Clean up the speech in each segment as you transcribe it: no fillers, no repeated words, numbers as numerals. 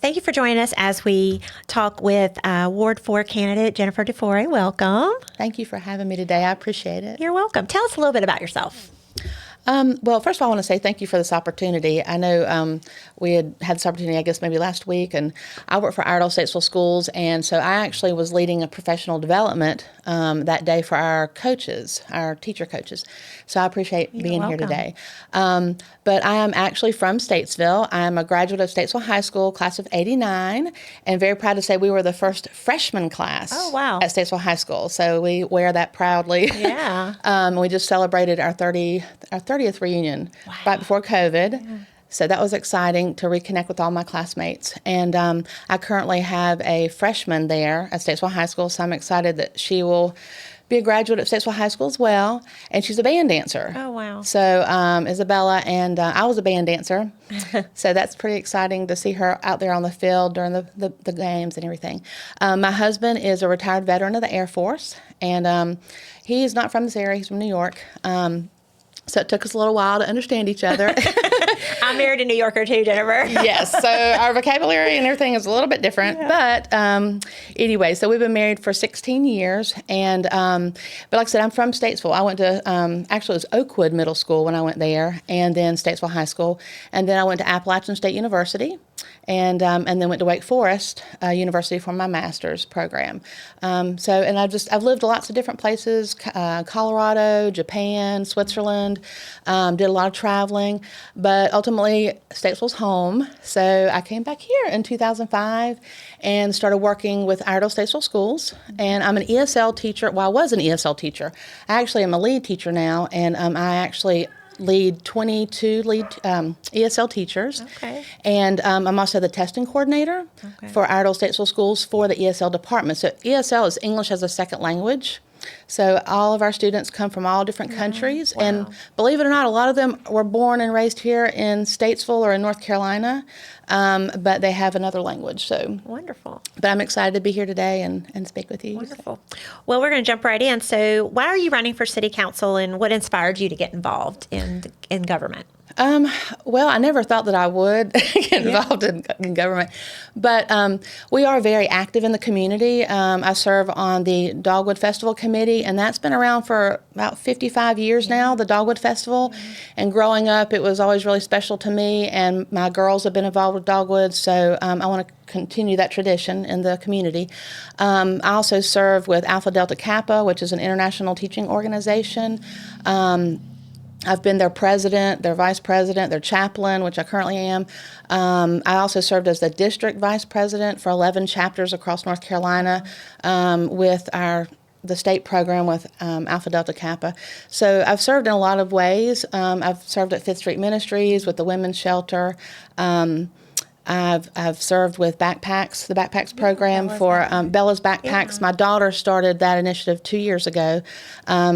Thank you for joining us as we talk with Ward 4 candidate Jennifer DiFiore. Welcome. Thank you for having me today. I appreciate it. You're welcome. Tell us a little bit about yourself. Well, first of all, I want to say thank you for this opportunity. I know we had this opportunity, I guess, maybe last week, and I work for Iredell Statesville Schools, and so I actually was leading a professional development that day for our coaches, our teacher coaches. So I appreciate being here today. But I am actually from Statesville. I'm a graduate of Statesville High School, class of '89, and very proud to say we were the first freshman class at Statesville High School. So we wear that proudly. Yeah. We just celebrated our 30th reunion right before COVID. Yeah. So that was exciting to reconnect with all my classmates. And I currently have a freshman there at Statesville High School, so I'm excited that she will be a graduate at Statesville High School as well. And she's a band dancer. Oh, wow. So Isabella, and I was a band dancer. So that's pretty exciting to see her out there on the field during the games and everything. My husband is a retired veteran of the Air Force, and he's not from this area. He's from New York. So it took us a little while to understand each other. I'm married a New Yorker too, Jennifer. Yes, so our vocabulary and everything is a little bit different. Yeah. But anyway, so we've been married for 16 years. And but like I said, I'm from Statesville. I went to, actually it was Oakwood Middle School when I went there, and then Statesville High School. And then I went to Appalachian State University. And then went to Wake Forest University for my master's program. And I've lived lots of different places: Colorado, Japan, Switzerland. Did a lot of traveling, but ultimately Statesville's home. So I came back here in 2005 and started working with Iredell Statesville Schools. And I'm an ESL teacher. Well, I was an ESL teacher. I actually am a lead teacher now, and I actually lead 22 ESL teachers. Okay. And I'm also the testing coordinator for Iredell Statesville Schools for the ESL department. So ESL is English as a second language. So all of our students come from all different countries. Wow. And believe it or not, a lot of them were born and raised here in Statesville or in North Carolina, but they have another language. So wonderful. But I'm excited to be here today and speak with you. Wonderful. Well, we're going to jump right in. So why are you running for city council, and what inspired you to get involved in government? Well, I never thought that I would get involved in government, but we are very active in the community. I serve on the Dogwood Festival Committee, and that's been around for about 55 years now, the Dogwood Festival. And growing up, it was always really special to me, and my girls have been involved with Dogwood, so I want to continue that tradition in the community. I also serve with Alpha Delta Kappa, which is an international teaching organization. I've been their president, their vice president, their chaplain, which I currently am. I also served as the district vice president for 11 chapters across North Carolina with the state program with Alpha Delta Kappa. So I've served in a lot of ways. I've served at Fifth Street Ministries with the Women's Shelter. I've served with Backpacks, the Backpacks program for Bella's Backpacks. Yeah. My daughter started that initiative 2 years ago.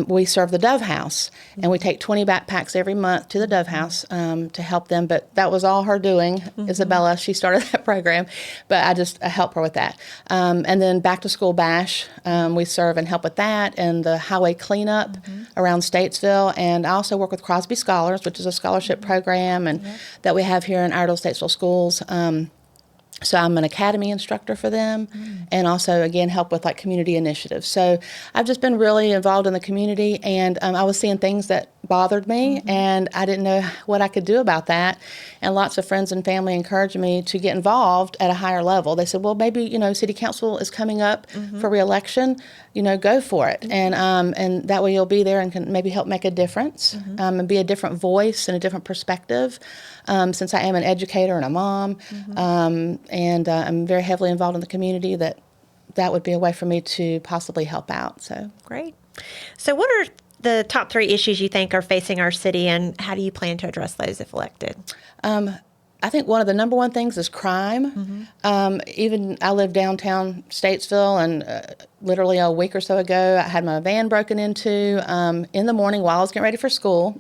We serve the Dove House, and we take 20 backpacks every month to the Dove House to help them. But that was all her doing, Isabella. She started that program, but I just help her with that. And then Back to School Bash, we serve and help with that, and the highway cleanup around Statesville. And I also work with Crosby Scholars, which is a scholarship program and that we have here in Iredell Statesville Schools. So I'm an academy instructor for them, and also, again, help with like community initiatives. So I've just been really involved in the community, and I was seeing things that bothered me, and I didn't know what I could do about that. And lots of friends and family encouraged me to get involved at a higher level. They said, well, maybe, city council is coming up for re-election, go for it. And that way you'll be there and can maybe help make a difference and be a different voice and a different perspective. Since I am an educator and a mom, and I'm very heavily involved in the community, that would be a way for me to possibly help out. So great. So what are the top 3 issues you think are facing our city, and how do you plan to address those if elected? I think one of the number one things is crime. Even I live downtown Statesville, and literally a week or so ago, I had my van broken into in the morning while I was getting ready for school.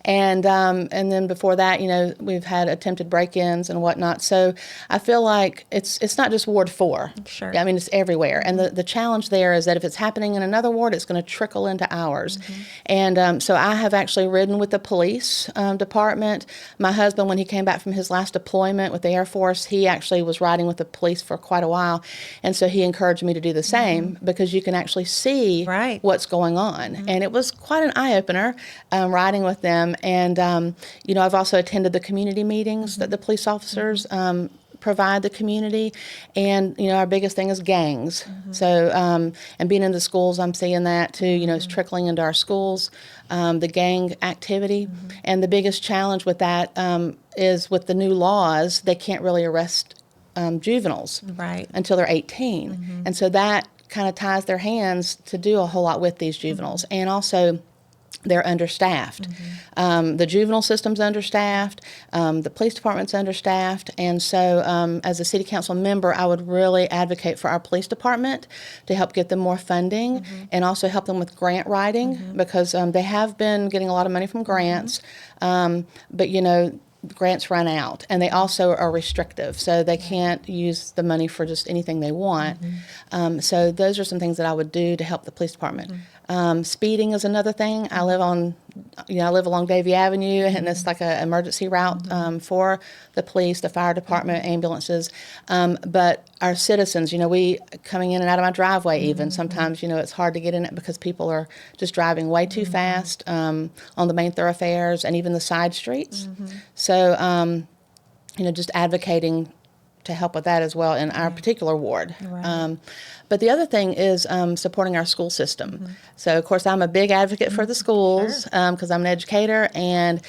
And then before that, we've had attempted break-ins and whatnot. So I feel like it's not just Ward 4. Sure. I mean, it's everywhere. And the challenge there is that if it's happening in another ward, it's going to trickle into ours. And so I have actually ridden with the police department. My husband, when he came back from his last deployment with the Air Force, he actually was riding with the police for quite a while. And so he encouraged me to do the same because you can actually see what's going on. And it was quite an eye-opener riding with them. And, I've also attended the community meetings that the police officers provide the community. And, our biggest thing is gangs. So, and being in the schools, I'm seeing that too. It's trickling into our schools, the gang activity. And the biggest challenge with that is with the new laws, they can't really arrest juveniles until they're 18. And so that kind of ties their hands to do a whole lot with these juveniles. And also, they're understaffed. The juvenile system's understaffed. The police department's understaffed. And so as a city council member, I would really advocate for our police department to help get them more funding and also help them with grant writing because they have been getting a lot of money from grants. But, grants run out, and they also are restrictive, so they can't use the money for just anything they want. So those are some things that I would do to help the police department. Speeding is another thing. I live along Davie Avenue, and it's like an emergency route for the police, the fire department, ambulances. But our citizens, we coming in and out of my driveway even, sometimes, it's hard to get in it because people are just driving way too fast on the main thoroughfares and even the side streets. So, just advocating to help with that as well in our particular ward. But the other thing is supporting our school system. So, of course, I'm a big advocate for the schools because I'm an educator. And,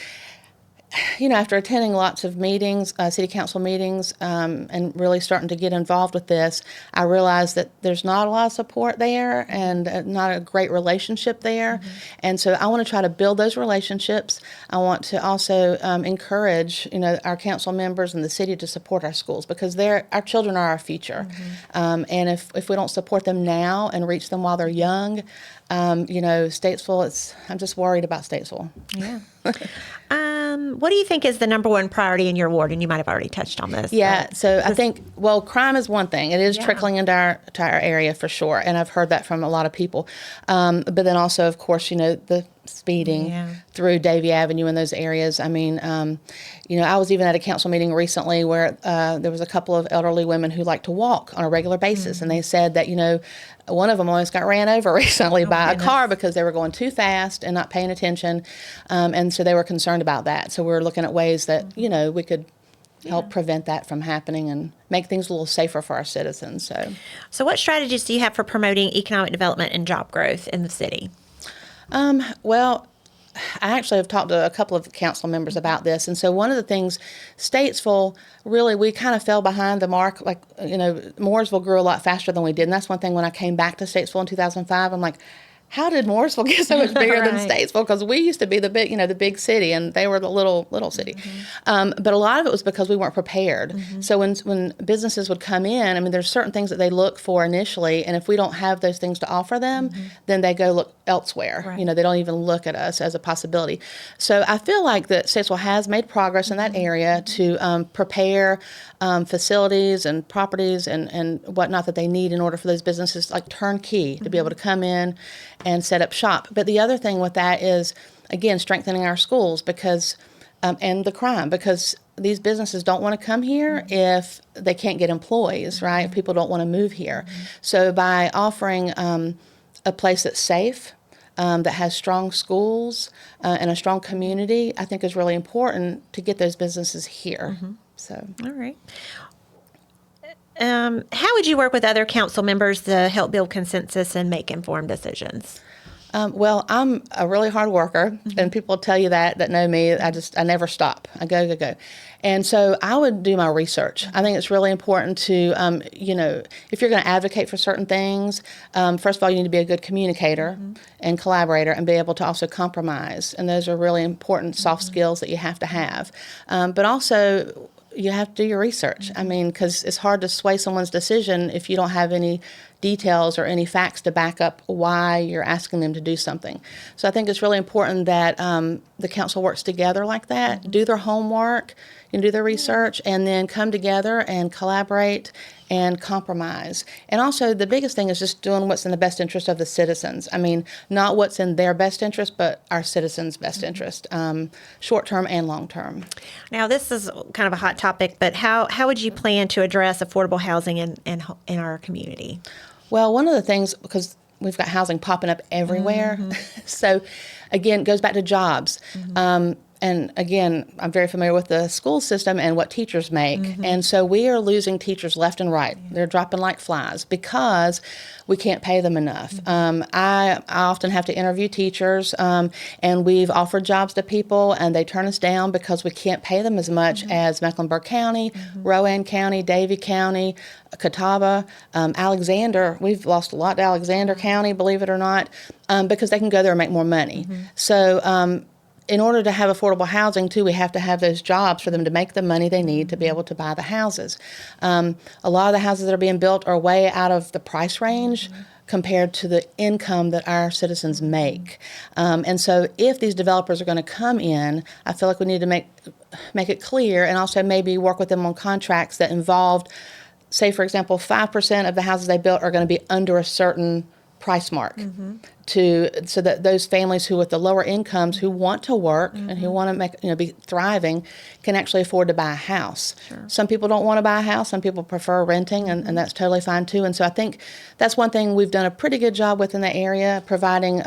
after attending lots of meetings, city council meetings, and really starting to get involved with this, I realized that there's not a lot of support there and not a great relationship there. And so I want to try to build those relationships. I want to also encourage, our council members and the city to support our schools because our children are our future. And if we don't support them now and reach them while they're young, Statesville, I'm just worried about Statesville. Yeah. What do you think is the number one priority in your ward? And you might have already touched on this. Yeah, so I think, crime is one thing. It is trickling into our area for sure, and I've heard that from a lot of people. But then also, of course, the speeding through Davie Avenue in those areas. I mean, I was even at a council meeting recently where there was a couple of elderly women who like to walk on a regular basis, and they said that, one of them almost got ran over recently by a car because they were going too fast and not paying attention, and so they were concerned about that. So we're looking at ways that, we could help prevent that from happening and make things a little safer for our citizens. So what strategies do you have for promoting economic development and job growth in the city? Well, I actually have talked to a couple of council members about this. And so one of the things, Statesville, really, we kind of fell behind the mark. Like, Mooresville grew a lot faster than we did. And that's one thing when I came back to Statesville in 2005, I'm like, how did Mooresville get so much bigger than Statesville? Because we used to be the big, the big city, and they were the little city. But a lot of it was because we weren't prepared. So when businesses would come in, I mean, there's certain things that they look for initially, and if we don't have those things to offer them, then they go look elsewhere. They don't even look at us as a possibility. So I feel like that Statesville has made progress in that area to prepare facilities and properties and whatnot that they need in order for those businesses, like turnkey, to be able to come in and set up shop. But the other thing with that is, again, strengthening our schools because and the crime, because these businesses don't want to come here if they can't get employees, right? People don't want to move here. So by offering a place that's safe, that has strong schools and a strong community, I think is really important to get those businesses here. So, all right. How would you work with other council members to help build consensus and make informed decisions? Well, I'm a really hard worker, and people tell you that know me. I never stop. I go. And so I would do my research. I think it's really important to, if you're going to advocate for certain things, first of all, you need to be a good communicator and collaborator and be able to also compromise. And those are really important soft skills that you have to have. But also, you have to do your research. I mean, because it's hard to sway someone's decision if you don't have any details or any facts to back up why you're asking them to do something. So I think it's really important that the council works together like that, do their homework, and do their research, and then come together and collaborate and compromise. And also, the biggest thing is just doing what's in the best interest of the citizens. I mean, not what's in their best interest, but our citizens' best interest, short-term and long-term. Now, this is kind of a hot topic, but how would you plan to address affordable housing in our community? Well, one of the things, because we've got housing popping up everywhere, so again, it goes back to jobs. And again, I'm very familiar with the school system and what teachers make. And so we are losing teachers left and right. They're dropping like flies because we can't pay them enough. I often have to interview teachers, and we've offered jobs to people, and they turn us down because we can't pay them as much as Mecklenburg County, Rowan County, Davie County, Catawba, Alexander. We've lost a lot to Alexander County, believe it or not, because they can go there and make more money. So in order to have affordable housing, too, we have to have those jobs for them to make the money they need to be able to buy the houses. A lot of the houses that are being built are way out of the price range compared to the income that our citizens make. And so if these developers are going to come in, I feel like we need to make it clear, and also maybe work with them on contracts that involved, say, for example, 5% of the houses they built are going to be under a certain price mark, so that those families who with the lower incomes who want to work and who want to be thriving can actually afford to buy a house. Some people don't want to buy a house. Some people prefer renting, and that's totally fine too. And so I think that's one thing we've done a pretty good job with in the area, providing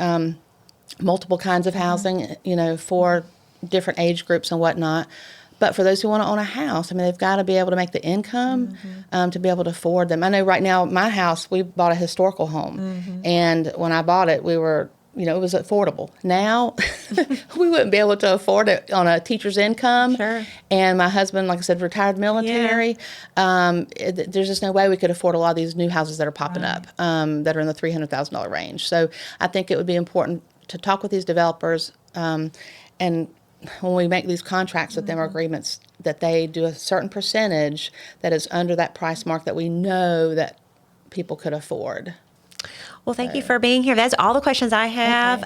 multiple kinds of housing, for different age groups and whatnot. But for those who want to own a house, I mean, they've got to be able to make the income to be able to afford them. I know right now, my house, we bought a historical home. And when I bought it, we were, it was affordable. Now, we wouldn't be able to afford it on a teacher's income. And my husband, like I said, retired military. There's just no way we could afford a lot of these new houses that are popping up that are in the $300,000 range. So I think it would be important to talk with these developers and when we make these contracts with them or agreements, that they do a certain percentage that is under that price mark that we know that people could afford. Well, thank you for being here. That's all the questions I have.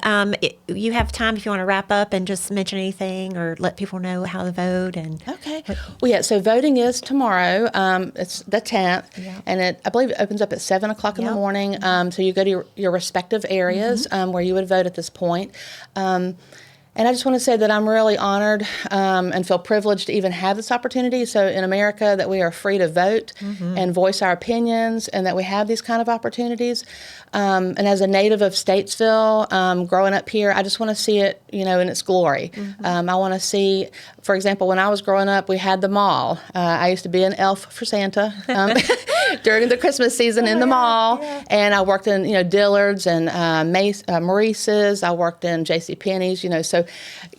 You have time if you want to wrap up and just mention anything or let people know how to vote. Okay. Well, yeah, so voting is tomorrow. It's the 10th, and I believe it opens up at 7 o'clock in the morning. So you go to your respective areas where you would vote at this point. And I just want to say that I'm really honored and feel privileged to even have this opportunity. So in America, that we are free to vote and voice our opinions, and that we have these kind of opportunities. And as a native of Statesville, growing up here, I just want to see it, in its glory. I want to see, for example, when I was growing up, we had the mall. I used to be an elf for Santa during the Christmas season in the mall. And I worked in, Dillard's and Maurice's. I worked in JCPenney's, so,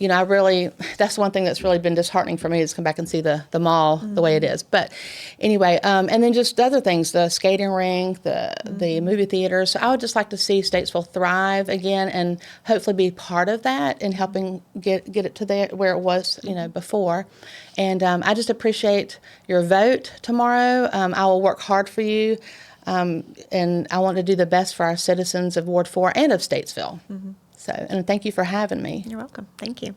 I really, that's one thing that's really been disheartening for me is come back and see the mall the way it is. But anyway, and then just other things, the skating rink, the movie theaters. So I would just like to see Statesville thrive again and hopefully be part of that and helping get it to where it was, before. And I just appreciate your vote tomorrow. I will work hard for you. And I want to do the best for our citizens of Ward 4 and of Statesville. So, and thank you for having me. You're welcome. Thank you.